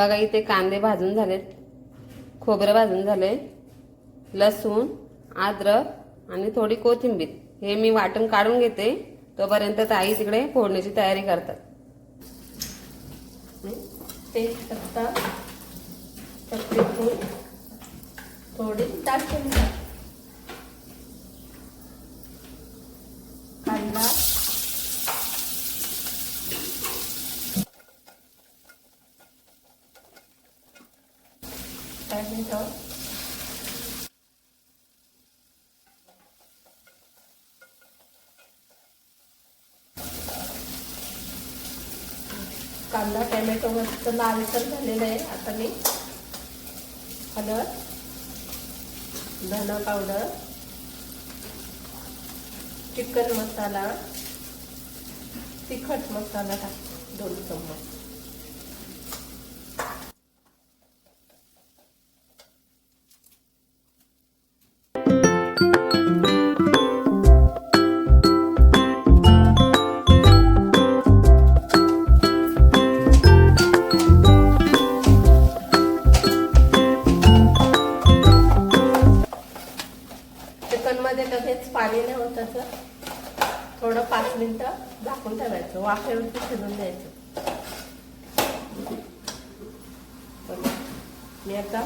बघा इथे कांदे भाजून झालेत, खोबरं भाजून झाले, लसूण, अद्रक आणि थोडी कोथिंबीर हे मी वाटण काढून घेते. तोपर्यंत ताई तिकडे फोडणीची तयारी करतात. तेजपत्ता, चक्रीफूल, थोडी दालचिनी, कांदा, टोमॅटो, कांदा टोमॅटो मस्त लालसर झालेला आहे. आता मी हळद, धना पावडर, चिकन मसाला, तिखट मसाला टाक 2 चम्मच. चिकनमध्ये लगेच पाणी नाही होत, थोडं 5 मिनिटं झाकून ठेवायचं, वाफेवरती शिजून द्यायचं. मी आता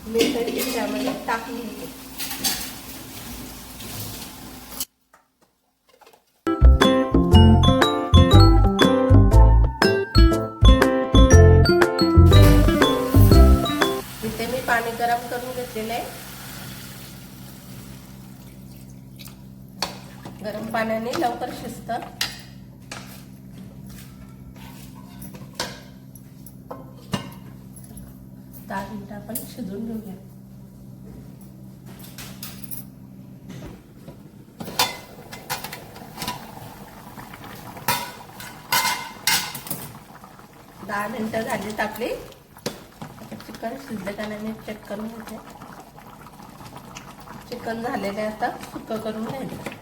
मीठ त्यामध्ये टाकली होती. इथे मी पाणी गरम करून घेतलेलं आहे. गरम पाण्याने लवकर शिजतं. दहा मिनिटं आपण शिजून घेऊया. दहा मिनिटं झाली टाकली. चिकन शिजलं का नाही चेक करून घेते. चिकन झालेलं आता सुकं करून घ्यायचं.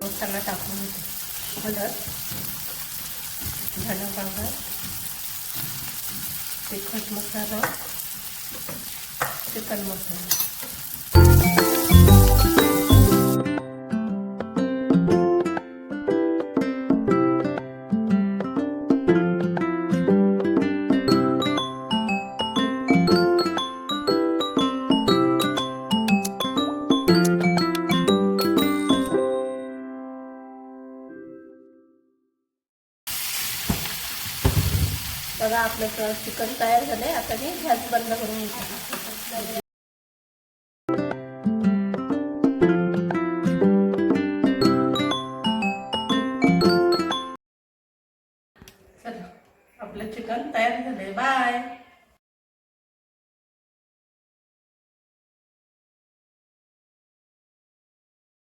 मसाला टाकून घेते. हळद, धना पावडर, तिखट मसाला, चिकन मसाला. बघा आपलं चिकन तयार झालंय. आता मी गॅस बंद करून घेते. चला आपलं चिकन तयार झालंय. बाय.